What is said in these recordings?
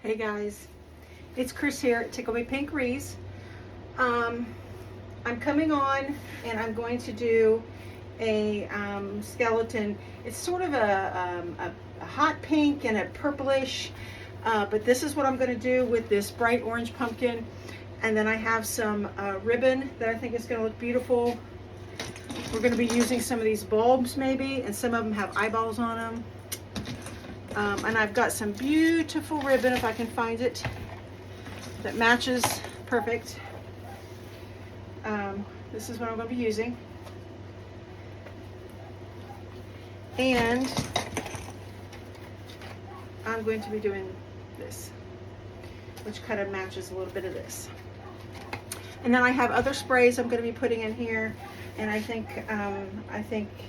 Hey guys, it's Chris here at Tickle Me Pink Wreaths. I'm coming on and I'm going to do a skeleton. It's sort of a hot pink and a purplish, but this is what I'm going to do with this bright orange pumpkin. And then I have some ribbon that I think is going to look beautiful. We're going to be using some of these bulbs maybe, and some of them have eyeballs on them. And I've got some beautiful ribbon, if I can find it, that matches perfect. This is what I'm going to be using. And I'm going to be doing this, which kind of matches a little bit of this. And then I have other sprays I'm going to be putting in here, and I think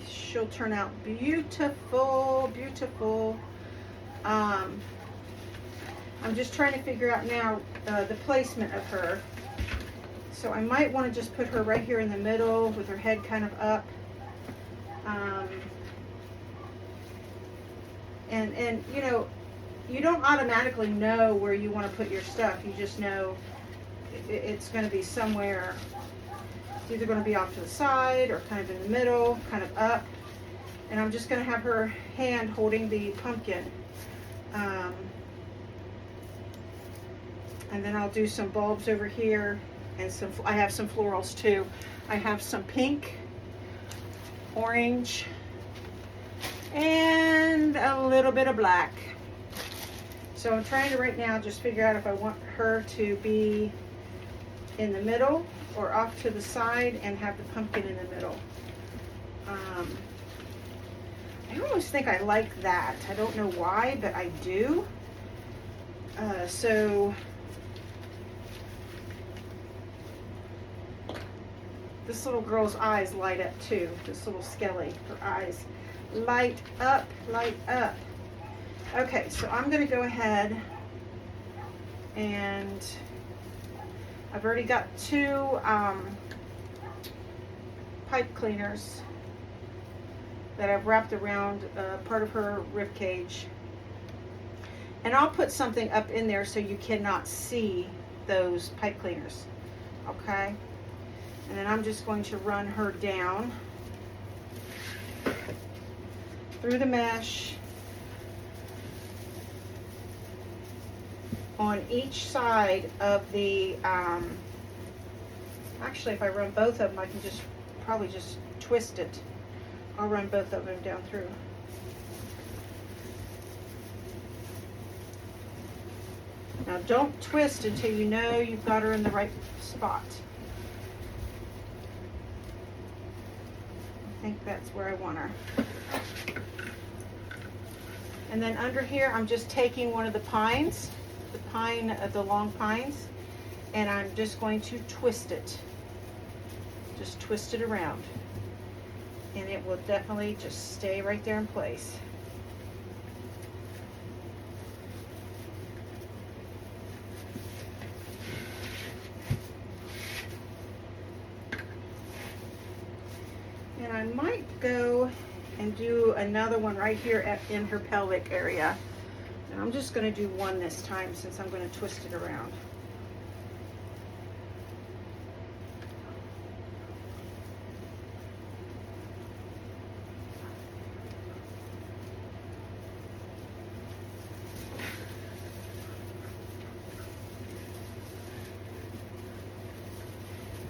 she'll turn out beautiful, beautiful. I'm just trying to figure out now the placement of her. So I might want to just put her right here in the middle with her head kind of up. And you know, you don't automatically know where you want to put your stuff. You just know it's going to be somewhere. It's either going to be off to the side or kind of in the middle, kind of up. And I'm just going to have her hand holding the pumpkin. And then I'll do some bulbs over here, and I have some florals too. I have some pink, orange, and a little bit of black. So I'm trying to right now just figure out if I want her to be in the middle or off to the side and have the pumpkin in the middle. I always think I like that. I don't know why, but I do. So this little girl's eyes light up too. This little skelly, her eyes light up, light up. Okay, so I'm going to go ahead, and I've already got two pipe cleaners that I've wrapped around part of her rib cage. And I'll put something up in there so you cannot see those pipe cleaners, okay? And then I'm just going to run her down through the mesh on each side of the, actually if I run both of them, I can probably just twist it. I'll run both of them down through. Now don't twist until you know you've got her in the right spot. I think that's where I want her. And then under here, I'm just taking one of the pines, the long pines, and I'm just going to twist it. Just twist it around. And it will definitely just stay right there in place. And I might go and do another one right here in her pelvic area. And I'm just going to do one this time since I'm going to twist it around.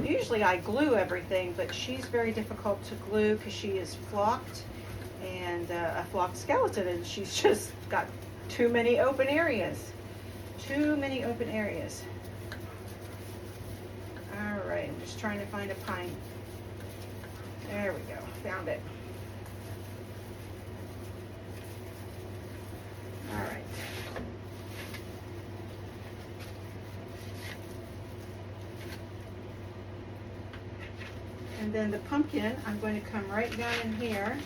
Usually I glue everything, but she's very difficult to glue because she is flocked, and a flocked skeleton, and she's just got too many open areas. Too many open areas. All right, I'm just trying to find a pine. There we go, found it. All right. And then the pumpkin, I'm going to come right down in here.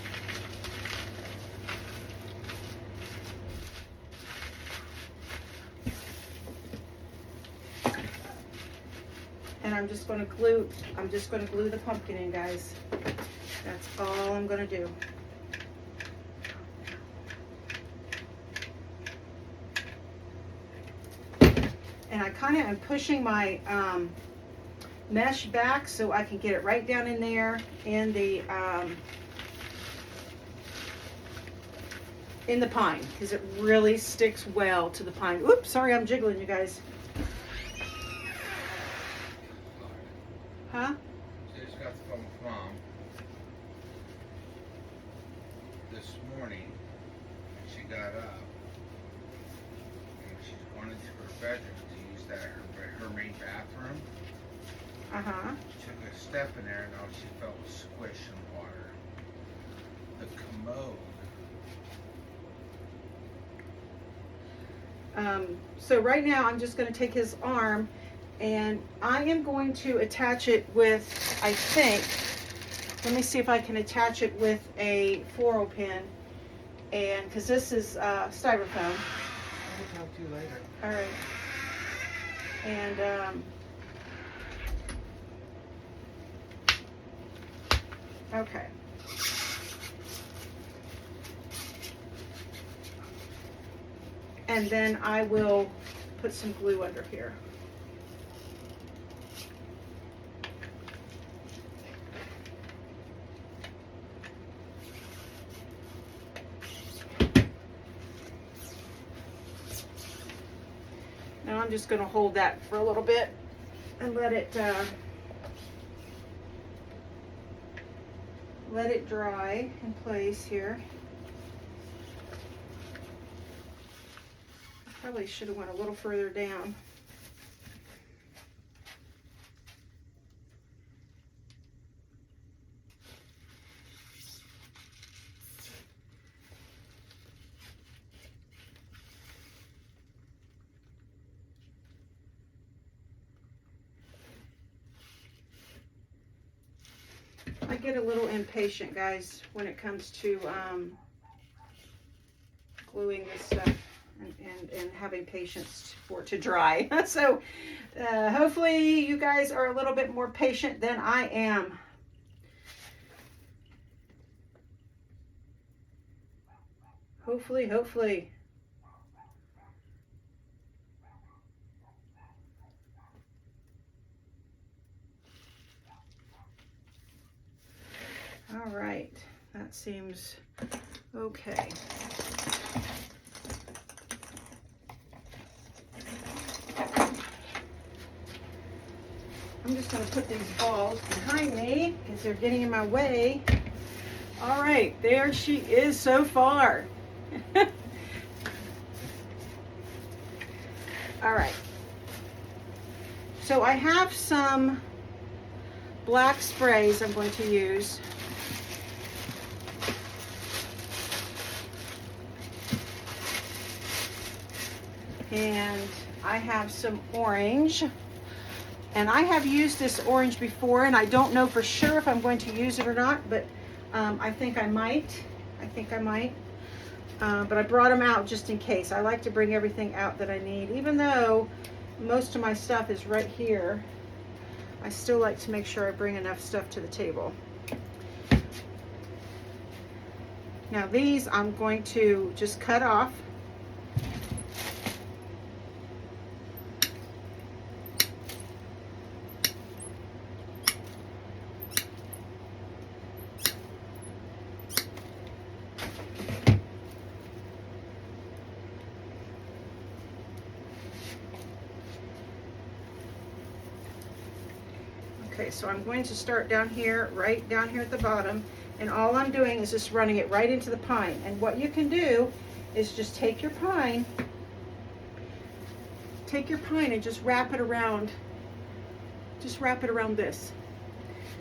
And I'm just going to glue the pumpkin in, guys. That's all I'm going to do. and I kind of am pushing my mesh back so I can get it right down in there in the pine, because it really sticks well to the pine. Oops, sorry, I'm jiggling, you guys. Huh? She just got the phone with Mom this morning, and she got up, and she's going into her bedroom to use her main bathroom. She took a step in there, and all she felt was squish and water. The commode. So right now I'm just going to take his arm, and I am going to attach it with, I think, let me see if I can attach it with a floral pin, and because this is styrofoam. I'll talk to you later. All right. And okay. And then I will put some glue under here. Now I'm just going to hold that for a little bit and let it dry in place here. Probably should have went a little further down. I get a little impatient, guys, when it comes to gluing this stuff. And having patience for it to dry. So hopefully you guys are a little bit more patient than I am. Hopefully. All right, that seems okay. I'm just going to put these balls behind me because they're getting in my way. All right, there she is so far. All right. So I have some black sprays I'm going to use. And I have some orange. And I have used this orange before, and I don't know for sure if I'm going to use it or not, but I think I might. But I brought them out just in case. I like to bring everything out that I need. Even though most of my stuff is right here, I still like to make sure I bring enough stuff to the table. Now these I'm going to just cut off. Okay, so I'm going to start down here, right down here at the bottom, and all I'm doing is just running it right into the pine. And what you can do is just take your pine and just wrap it around this.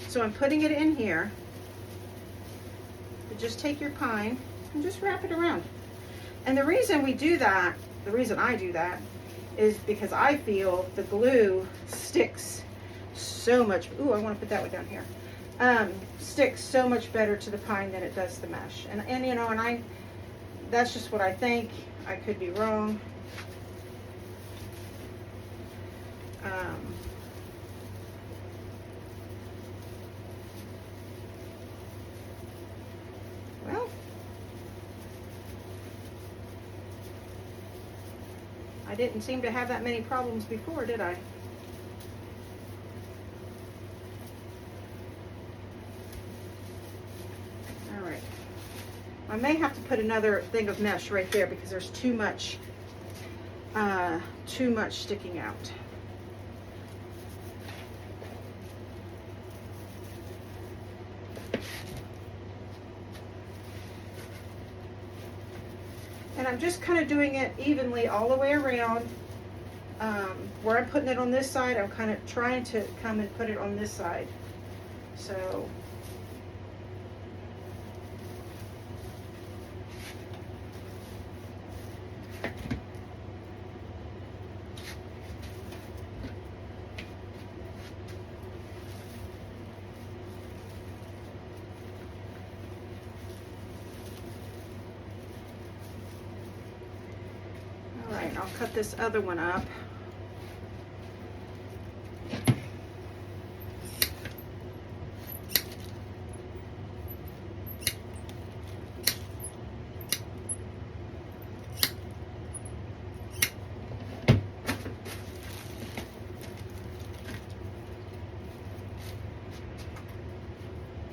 So I'm putting it in here, but just take your pine and just wrap it around. And the reason I do that is because I feel the glue sticks so much. Ooh, I want to put that one down here. Sticks so much better to the pine than it does the mesh. And you know, that's just what I think. I could be wrong. Well, I I didn't seem to have that many problems before, did I? All right. I may have to put another thing of mesh right there because there's too much sticking out. And I'm just kind of doing it evenly all the way around. Where I'm putting it on this side, I'm kind of trying to come and put it on this side. So all right, I'll cut this other one up.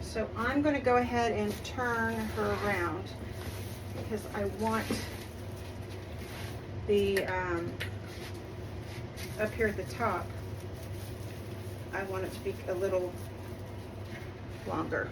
So I'm going to go ahead and turn her around because I want the, up here at the top, I want it to be a little longer.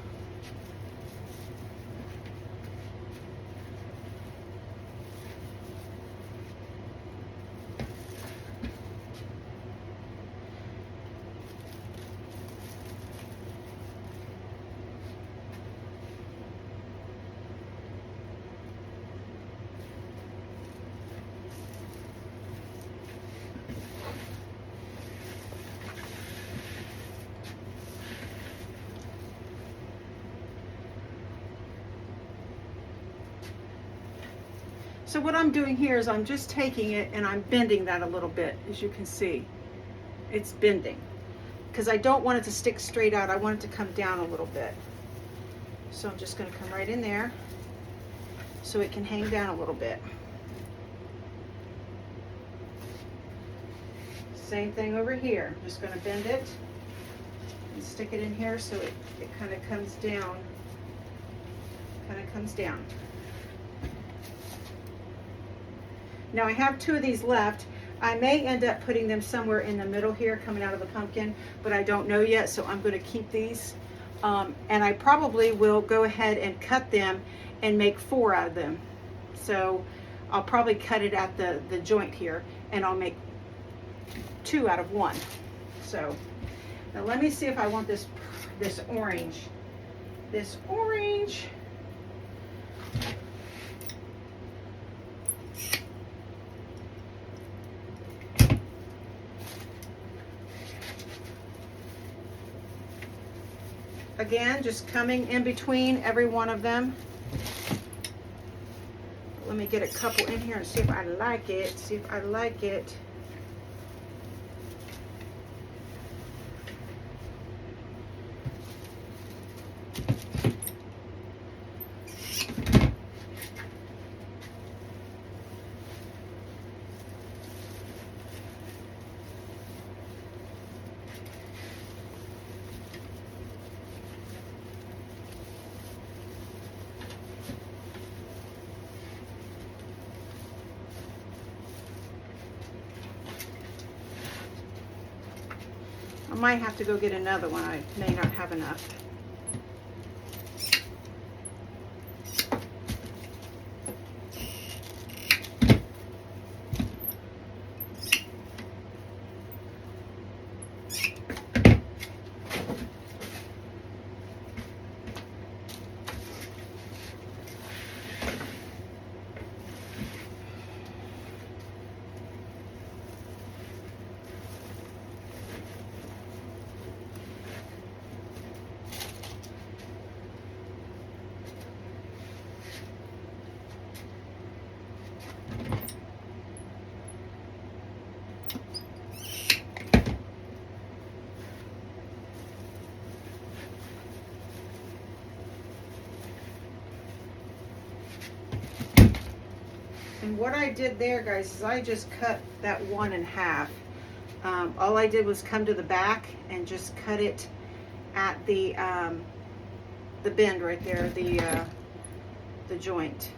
So what I'm doing here is I'm just taking it and I'm bending that a little bit. As you can see, it's bending because I don't want it to stick straight out. I want it to come down a little bit. So I'm just going to come right in there so it can hang down a little bit. Same thing over here. I'm just going to bend it and stick it in here so it kind of comes down. Now I have two of these left. I may end up putting them somewhere in the middle here coming out of the pumpkin, but I don't know yet, so I'm going to keep these. And I probably will go ahead and cut them and make 4 out of them. So I'll probably cut it at the joint here and I'll make 2 out of 1. So now let me see if I want this orange. This orange. Again, just coming in between every one of them. Let me get a couple in here and see if I like it. I might have to go get another one. I may not have enough. what I did there, guys, is I just cut that one in half. All I did was come to the back and just cut it at the bend right there, the joint.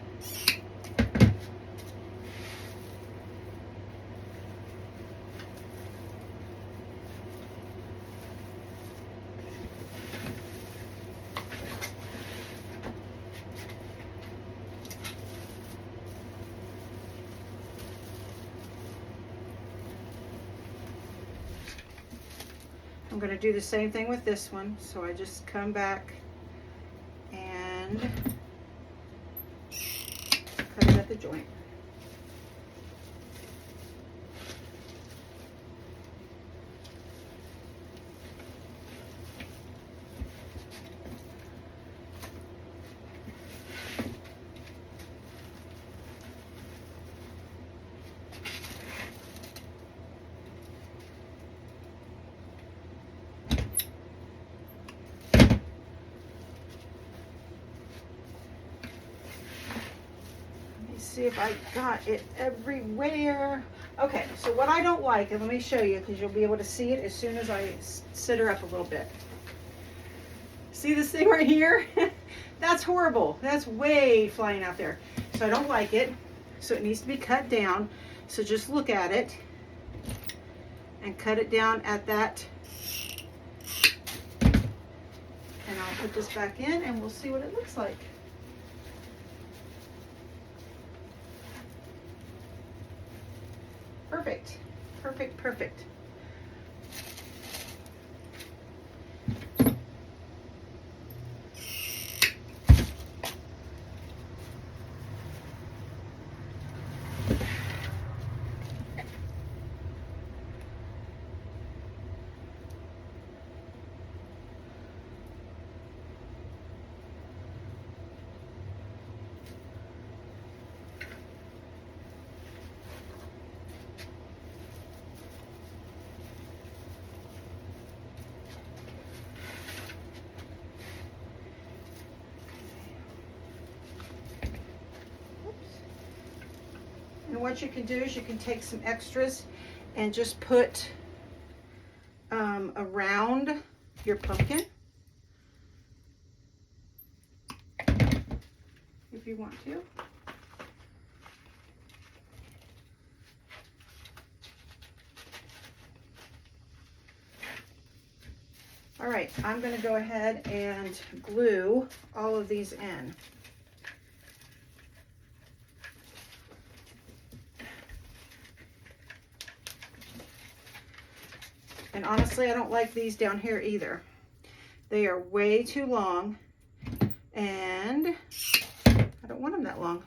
I'm going to do the same thing with this one. So I just come back and cut it at the joint. See if I got it everywhere. Okay, so what I don't like, and let me show you because you'll be able to see it as soon as I sit her up a little bit. See this thing right here? That's horrible. That's way flying out there. So I don't like it. So it needs to be cut down. So just look at it and cut it down at that. And I'll put this back in and we'll see what it looks like. Perfect, perfect, perfect. And what you can do is you can take some extras and just put around your pumpkin if you want to. All right, I'm going to go ahead and glue all of these in. And honestly, I don't like these down here either. They are way too long, and I don't want them that long.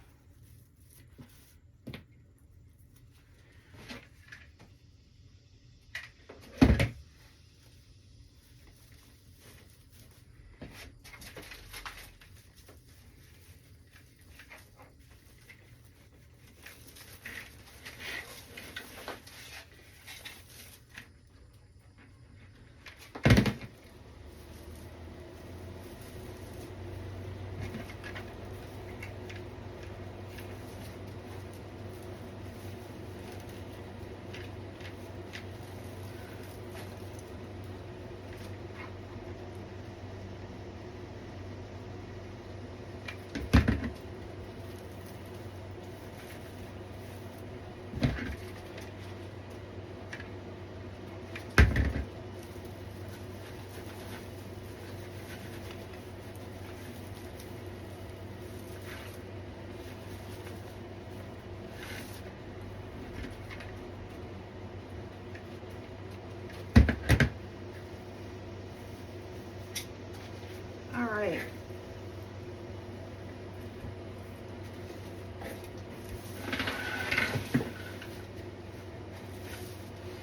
All right.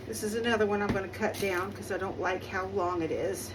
This is another one I'm going to cut down because I don't like how long it is.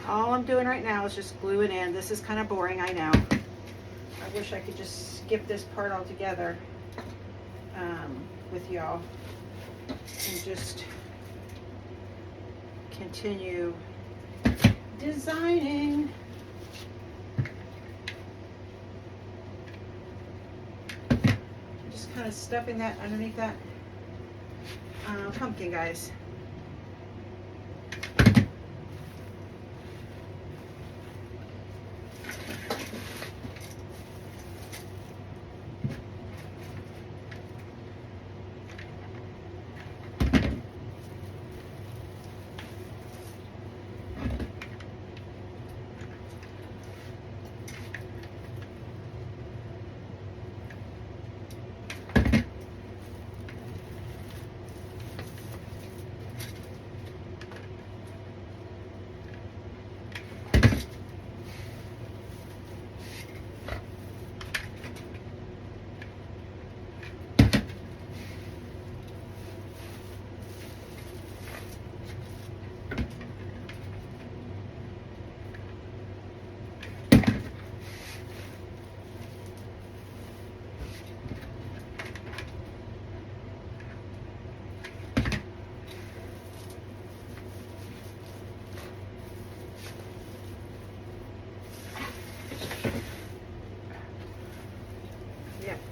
All I'm doing right now is just gluing in. This is kind of boring, I know. I wish I could just skip this part altogether with y'all and just continue designing. Just kind of stuffing that underneath that pumpkin, guys.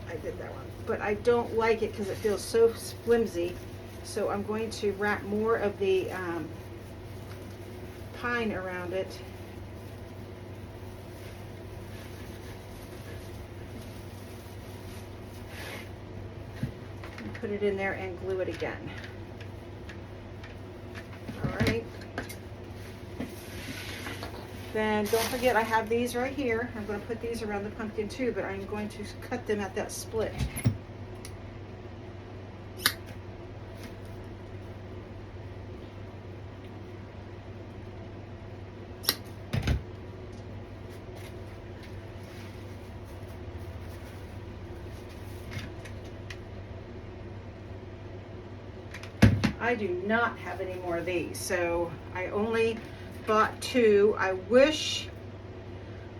I did that one, but I don't like it because it feels so flimsy, so I'm going to wrap more of the pine around it. And put it in there and glue it again. Alright. Then don't forget I have these right here. I'm going to put these around the pumpkin too, but I'm going to cut them at that split. I do not have any more of these, so I only bought 2. I wish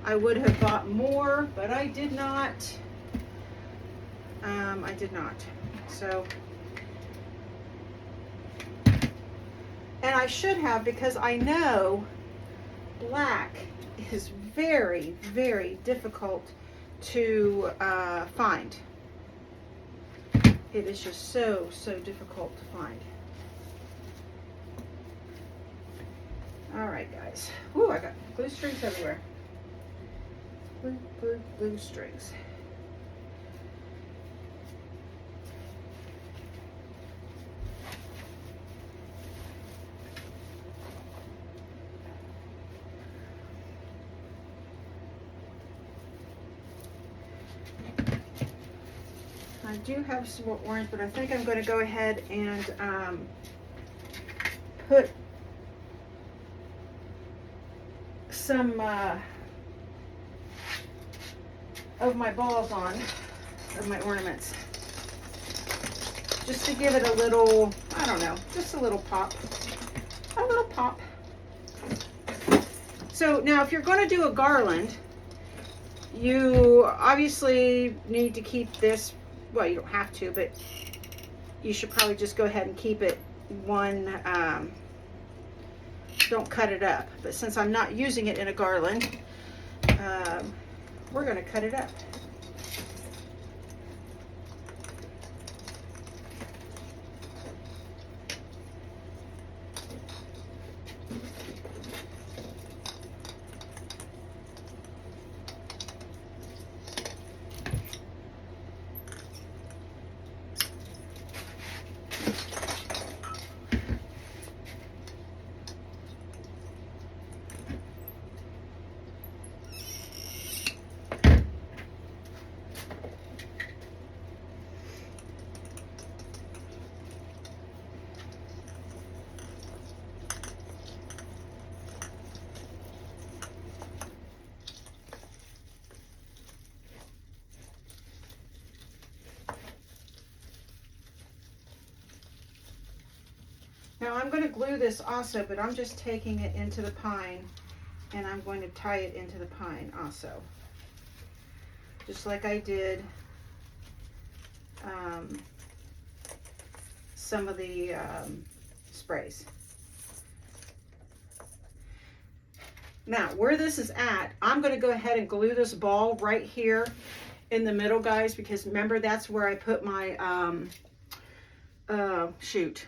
I would have bought more, but I did not. I did not. So, and I should have, because I know black is very, very difficult to find. It is just so, so difficult to find. All right, guys. Ooh, I got glue strings everywhere. Glue strings. I do have some more orange, but I think I'm going to go ahead and put some of my balls on, of my ornaments, just to give it a little, I don't know, just a little pop. A little pop. So now if you're going to do a garland, you obviously need to keep this, well, you don't have to, but you should probably just go ahead and keep it one, don't cut it up. But since I'm not using it in a garland, we're going to cut it up. Now I'm going to glue this also, but I'm just taking it into the pine and I'm going to tie it into the pine also, just like I did some of the sprays. Now, where this is at, I'm going to go ahead and glue this ball right here in the middle, guys, because remember, that's where I put my shoot.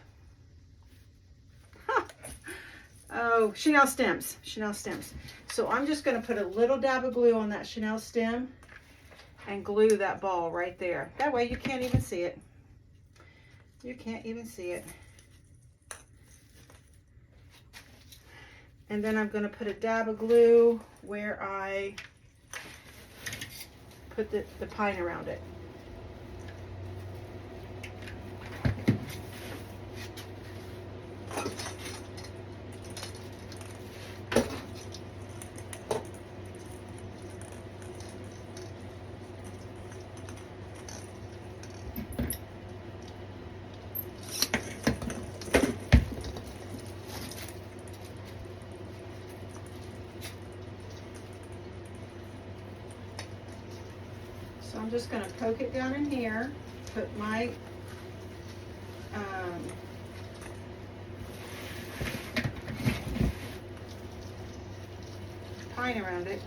Oh, Chanel stems. Chanel stems. So I'm just going to put a little dab of glue on that Chanel stem and glue that ball right there. That way you can't even see it. You can't even see it. And then I'm going to put a dab of glue where I put the pine around it. So I'm just going to poke it down in here, put my pine around it.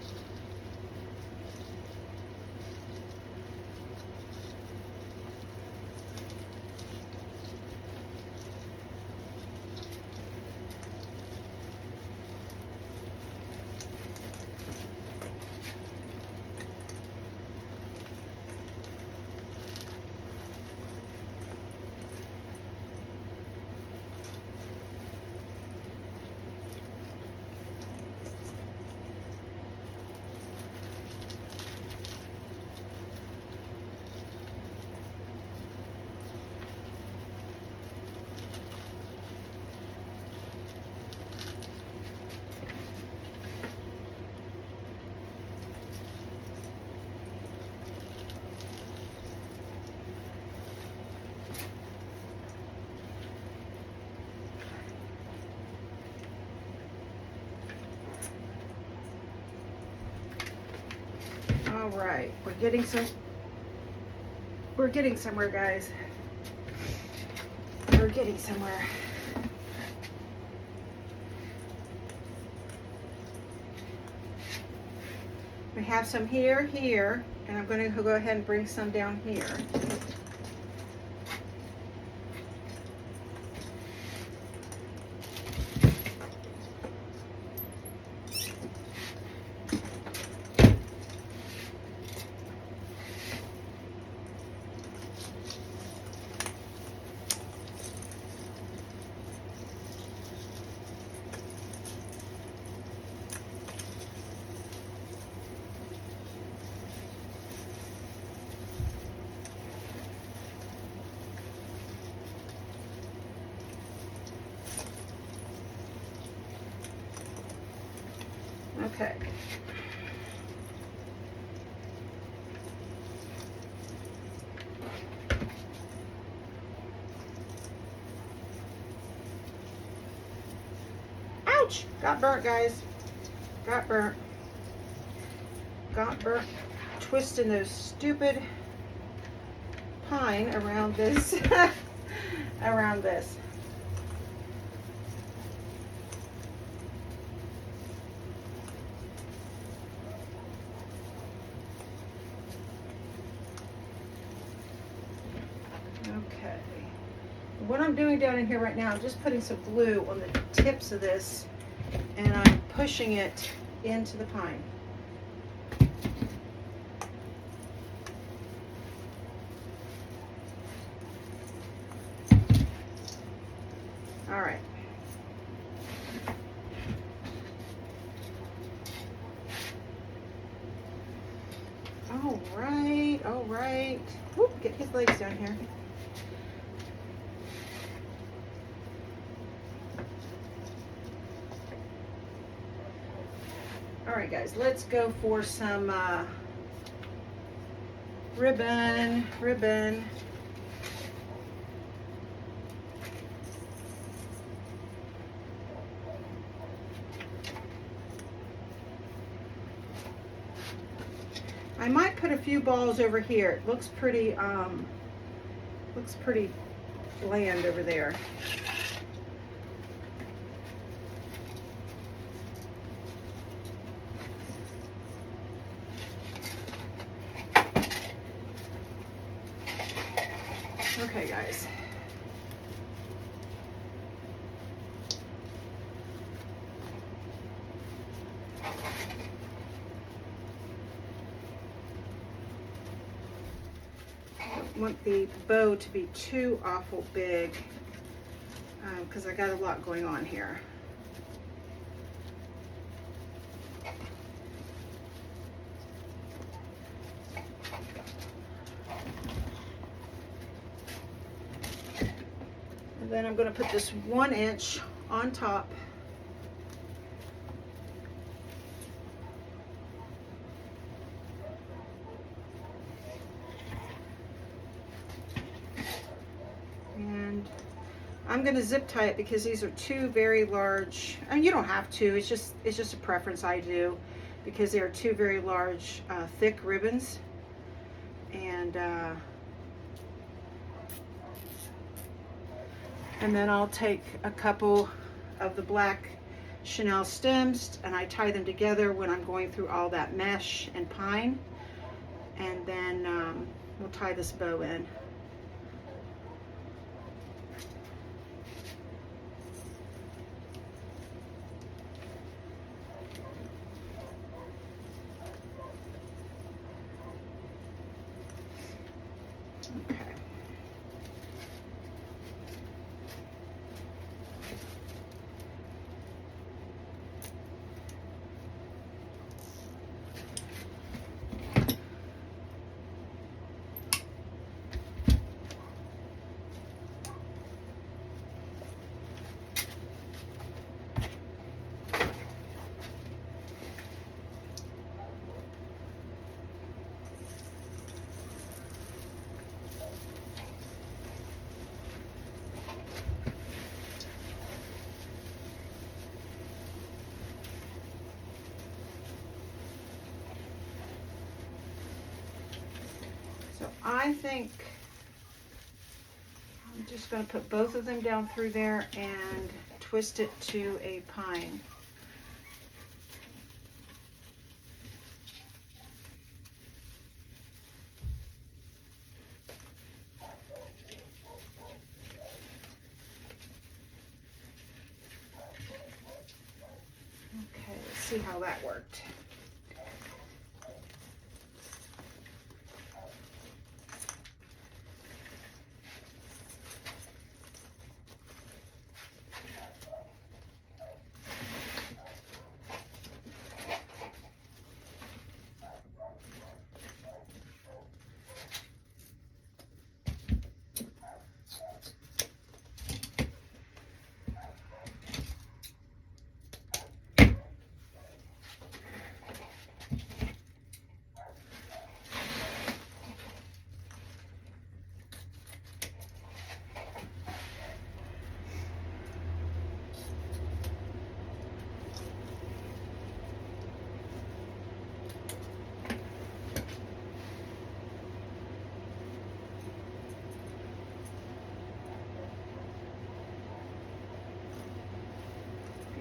All right, we're getting somewhere, guys. We're getting somewhere. We have some here, and I'm going to go ahead and bring some down here. Okay. Ouch! Got burnt, guys. Got burnt. Got burnt twisting those stupid pine around this around this. Okay. What I'm doing down in here right now, I'm just putting some glue on the tips of this, and I'm pushing it into the pine. All right. All right, all right. Whoop, get his legs down here. All right, guys, let's go for some ribbon. I might put a few balls over here. It looks pretty bland over there. Okay, guys. Want the bow to be too awful big because I got a lot going on here. And then I'm going to put this 1 inch on top. I'm going to zip tie it because these are two very large, and you don't have to, it's just a preference I do, because they are two very large thick ribbons. And then I'll take a couple of the black Chanel stems and I tie them together when I'm going through all that mesh and pine, and then we'll tie this bow in. Okay. So I think I'm just going to put both of them down through there and twist it to a pine. Okay, let's see how that worked.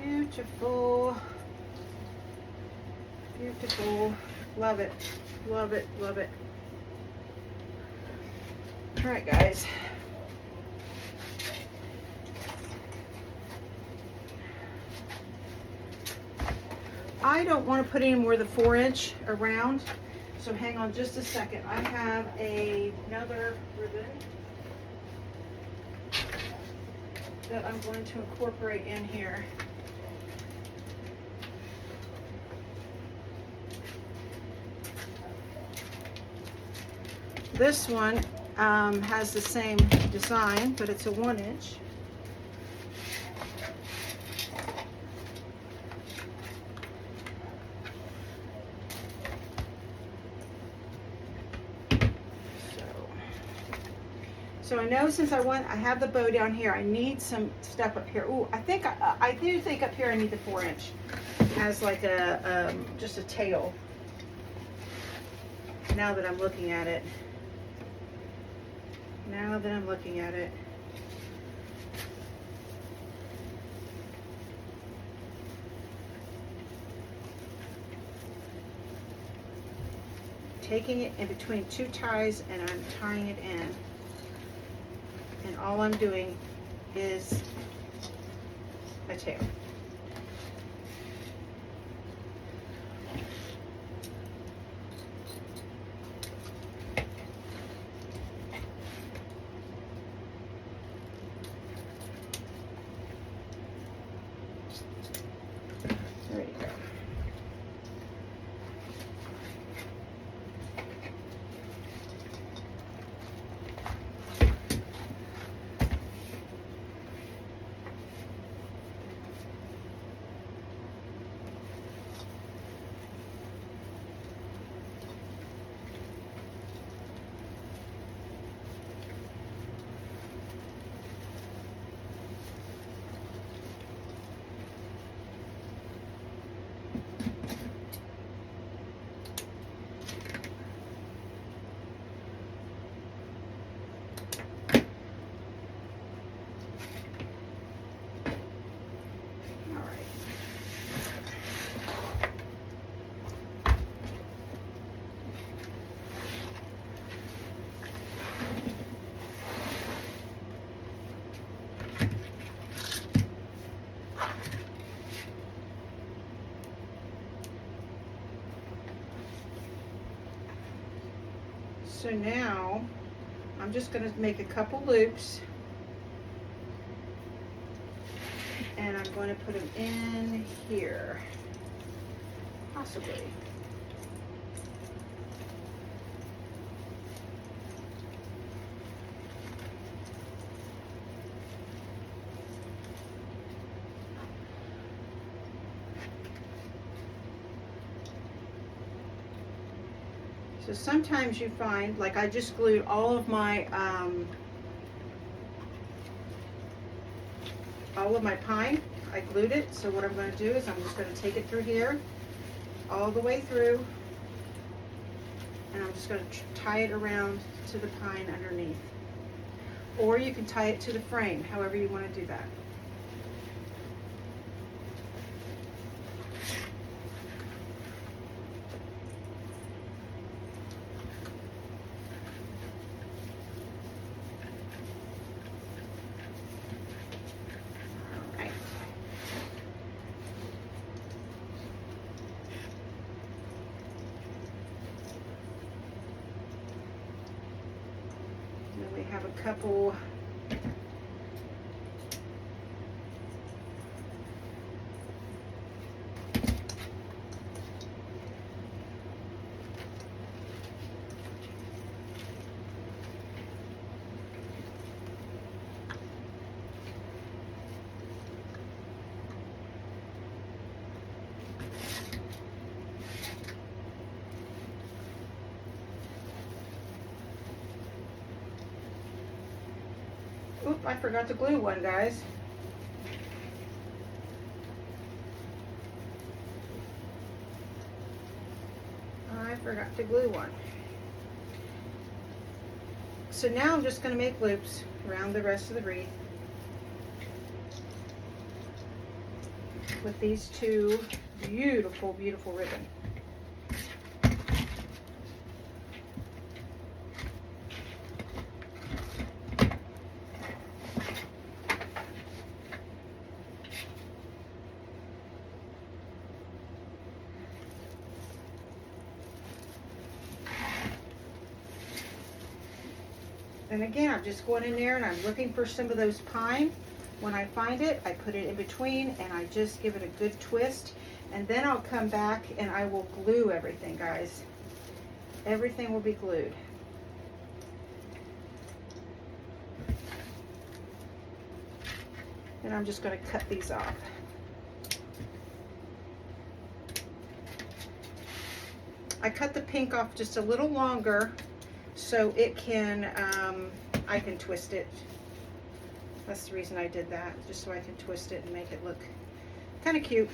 Beautiful, beautiful, love it, love it, love it. All right, guys. I don't want to put any more than 4 inch around, so hang on just a second. I have another ribbon that I'm going to incorporate in here. This one has the same design, but it's a 1 inch. So I know since I have the bow down here, I need some stuff up here. Ooh, I do think up here I need the 4 inch as like a just a tail. now that I'm looking at it. Now that I'm looking at it. Taking it in between two ties and I'm tying it in. And all I'm doing is a tail. There you go. So now I'm just going to make a couple loops and I'm going to put them in here, possibly. So sometimes you find, like I just glued all of my pine. I glued it. So what I'm going to do is I'm just going to take it through here, all the way through, and I'm just going to tie it around to the pine underneath. Or you can tie it to the frame, however you want to do that. We have a couple Oop, I forgot to glue one, guys. I forgot to glue one. So now I'm just going to make loops around the rest of the wreath with these two beautiful, beautiful ribbon. And again, I'm just going in there and I'm looking for some of those pine. When I find it, I put it in between and I just give it a good twist. And then I'll come back and I will glue everything, guys. Everything will be glued. And I'm just going to cut these off. I cut the pink off just a little longer so it can, I can twist it. That's the reason I did that, just so I can twist it and make it look kind of cute.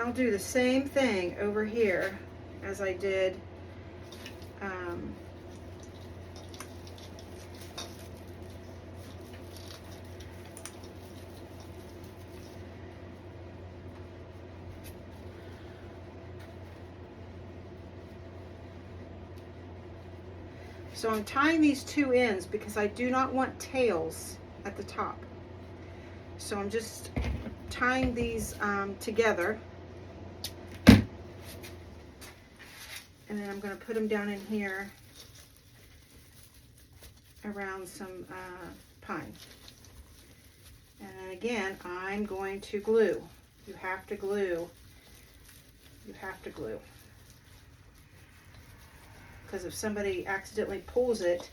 I'll do the same thing over here as I did so I'm tying these two ends because I do not want tails at the top. So I'm just tying these together. And then I'm going to put them down in here around some pine. And then again, I'm going to glue. You have to glue. You have to glue. Because if somebody accidentally pulls it,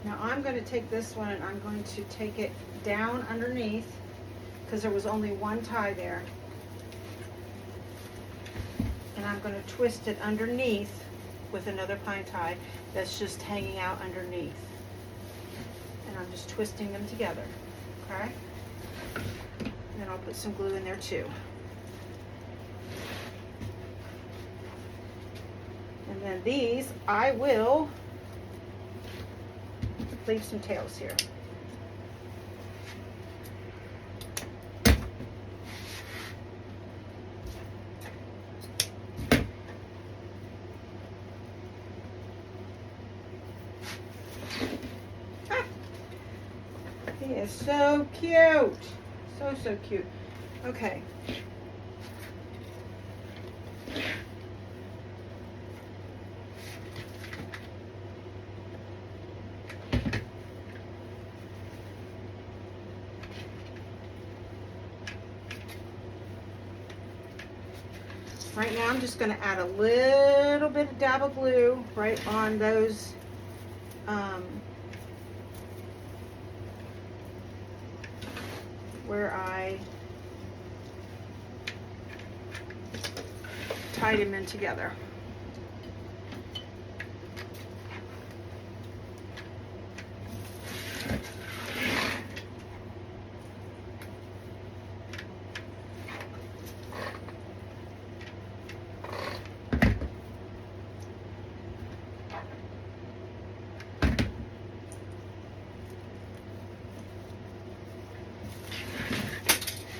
now I'm going to take this one and I'm going to take it down underneath because there was only one tie there. And I'm going to twist it underneath with another pine tie that's just hanging out underneath. And I'm just twisting them together, okay? And then I'll put some glue in there too. And then these, I will leave some tails here. Ah, he is so cute. So cute. Okay. Right now I'm just going to add a little bit of dab of glue right on those where I tied them in together.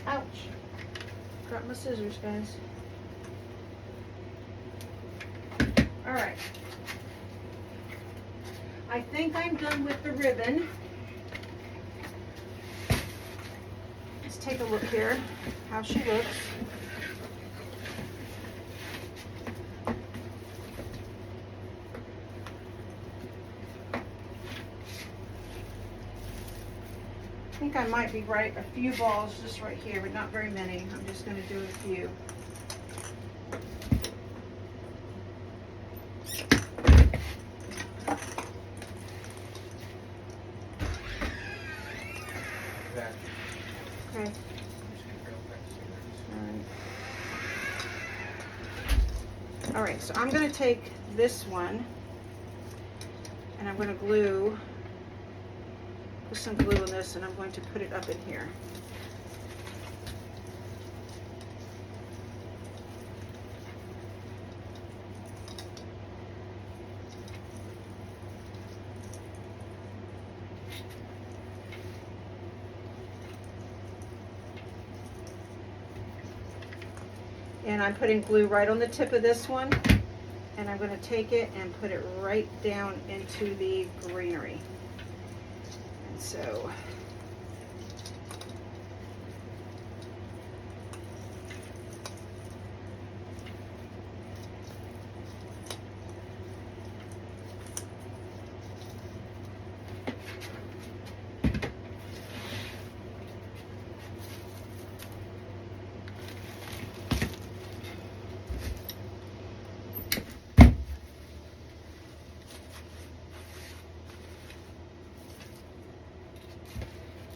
Ouch. Got my scissors, guys. Alright. I think I'm done with the ribbon. Let's take a look here, how she looks. I think I might be right, a few balls just right here, but not very many. I'm just going to do a few. Okay. All right, so I'm going to take this one and I'm going to glue, put some glue in this, and I'm going to put it up in here. And I'm putting glue right on the tip of this one, and I'm going to take it and put it right down into the greenery. And so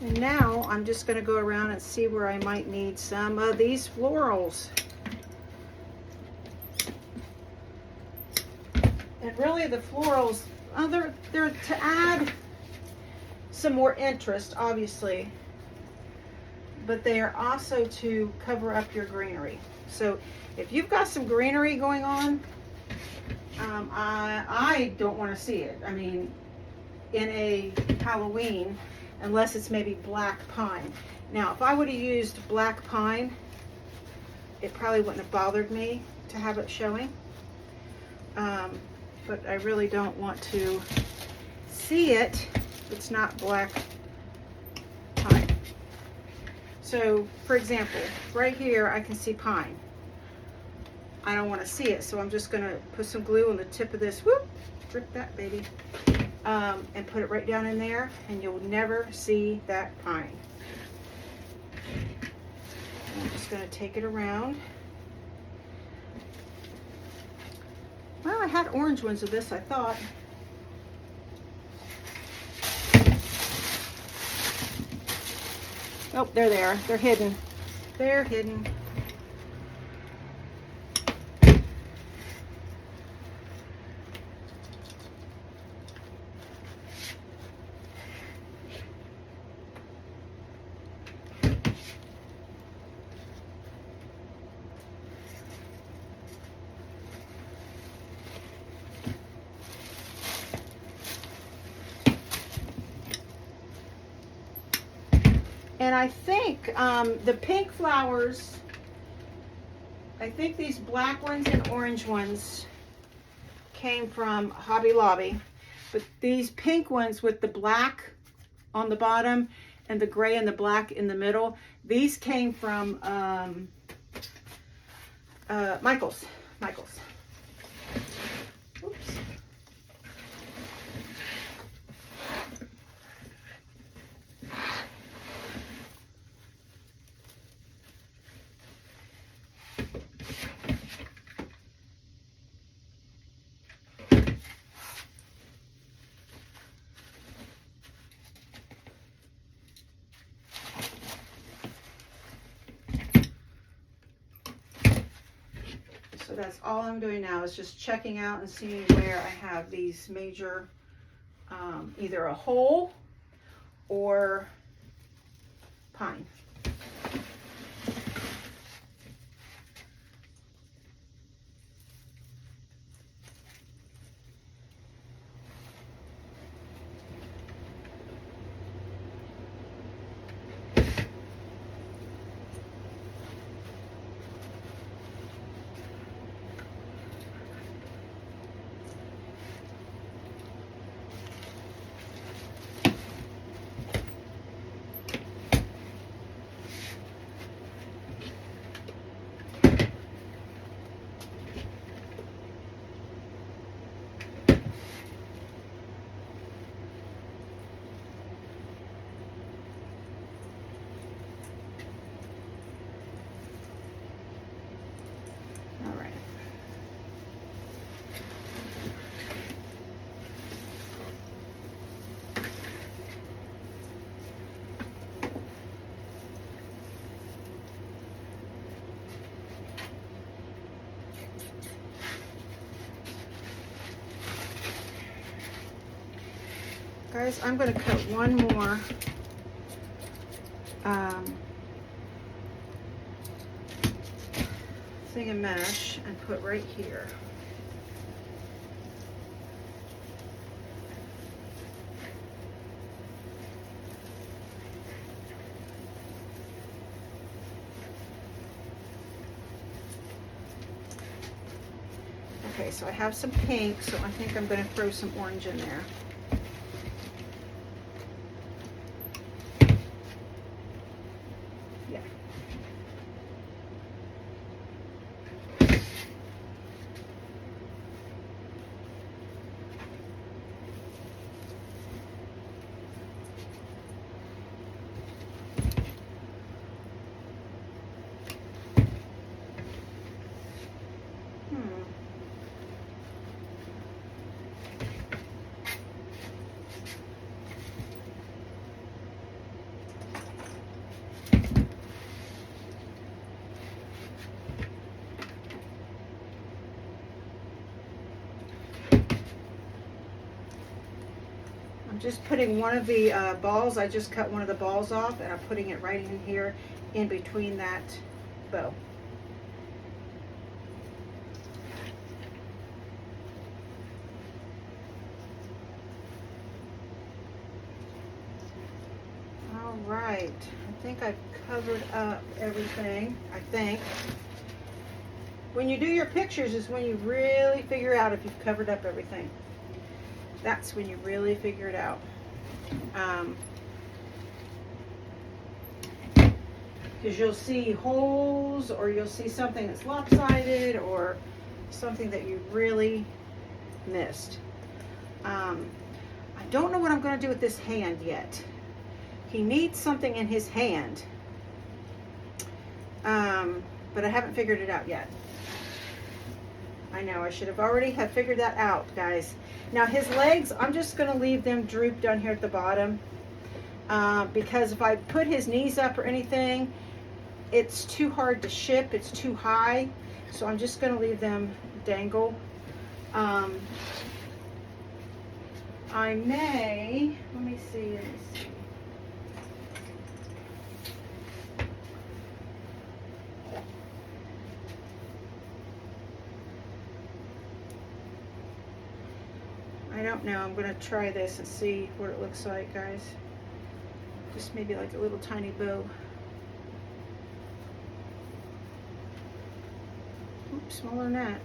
and now I'm just going to go around and see where I might need some of these florals. And really the florals, they're to add some more interest, obviously, but they are also to cover up your greenery. So if you've got some greenery going on, I don't want to see it. I mean, in a Halloween, unless it's maybe black pine. Now, if I would have used black pine, it probably wouldn't have bothered me to have it showing. But I really don't want to see it if it's not black pine. So, for example, right here I can see pine. I don't want to see it, so I'm just going to put some glue on the tip of this. Whoop! Drip that, baby. And put it right down in there, and you'll never see that pine. And I'm just going to take it around. Well, I had orange ones of this, I thought. Oh, there they are. They're hidden. They're hidden. And I think the pink flowers, I think these black ones and orange ones came from Hobby Lobby. But these pink ones with the black on the bottom and the gray and the black in the middle, these came from Michael's. Oops. So that's all I'm doing now is just checking out and seeing where I have these major, either a hole or pine. Guys, I'm going to cut one more thing of mesh and put right here. Okay, so I have some pink, so I think I'm going to throw some orange in there. Yeah. I'm just putting one of the balls, I just cut one of the balls off and I'm putting it right in here in between that bow. All right, I think I've covered up everything, I think. When you do your pictures is when you really figure out if you've covered up everything. That's when you really figure it out. Because you'll see holes, or you'll see something that's lopsided, or something that you really missed. I don't know what I'm going to do with this hand yet. He needs something in his hand, but I haven't figured it out yet. I know, I should have already have figured that out, guys. Now his legs, I'm just going to leave them droop down here at the bottom, because if I put his knees up or anything, it's too hard to ship, it's too high, so I'm just going to leave them dangle. I may, let me see. I don't know. I'm going to try this and see what it looks like, guys. Just maybe like a little tiny bow. Oops, smaller than that.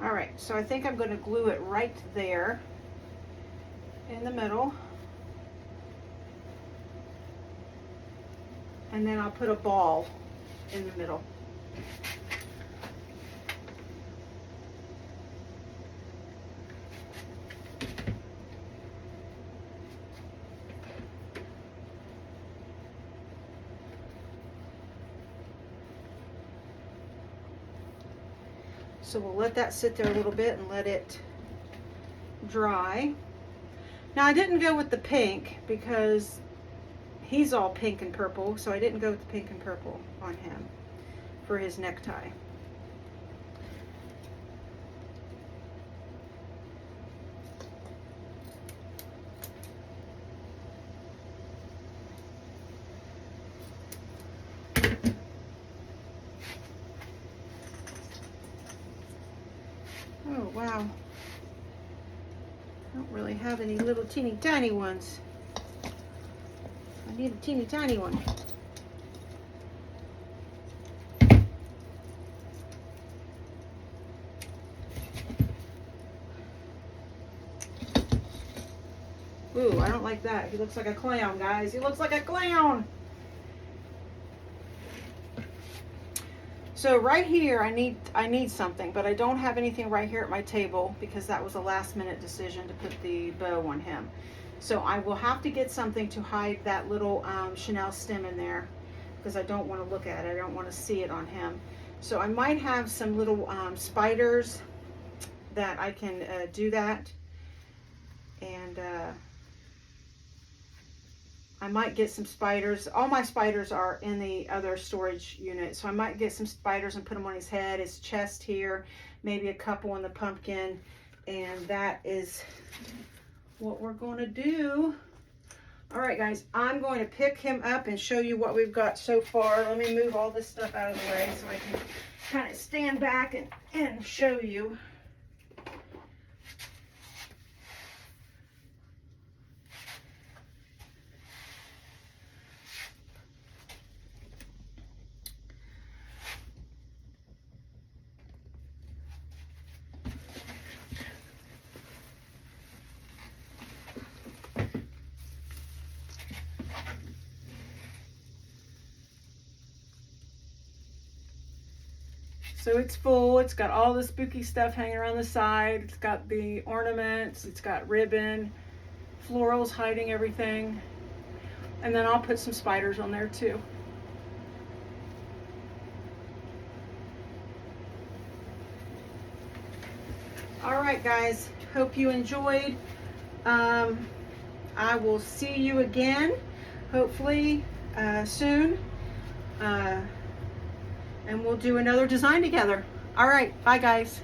All right, so I think I'm going to glue it right there in the middle. And then I'll put a ball in the middle. So we'll let that sit there a little bit and let it dry. Now I didn't go with the pink because he's all pink and purple, so I didn't go with the pink and purple on him for his necktie. Oh, wow. I don't really have any little teeny tiny ones. I need a teeny tiny one. Ooh, I don't like that. He looks like a clown, guys. He looks like a clown. So right here, I need something, but I don't have anything right here at my table because that was a last minute decision to put the bow on him. So I will have to get something to hide that little Chanel stem in there because I don't want to look at it. I don't want to see it on him. So I might have some little spiders that I can do that. And I might get some spiders. All my spiders are in the other storage unit. So I might get some spiders and put them on his head, his chest here, maybe a couple on the pumpkin. And that is what we're going to do. All right, guys, I'm going to pick him up and show you what we've got so far. Let me move all this stuff out of the way so I can kind of stand back and show you. So it's full. It's got all the spooky stuff hanging around the side. It's got the ornaments. It's got ribbon, florals hiding everything. And then I'll put some spiders on there too. All right, guys. Hope you enjoyed. I will see you again, hopefully soon. And we'll do another design together. All right, bye guys.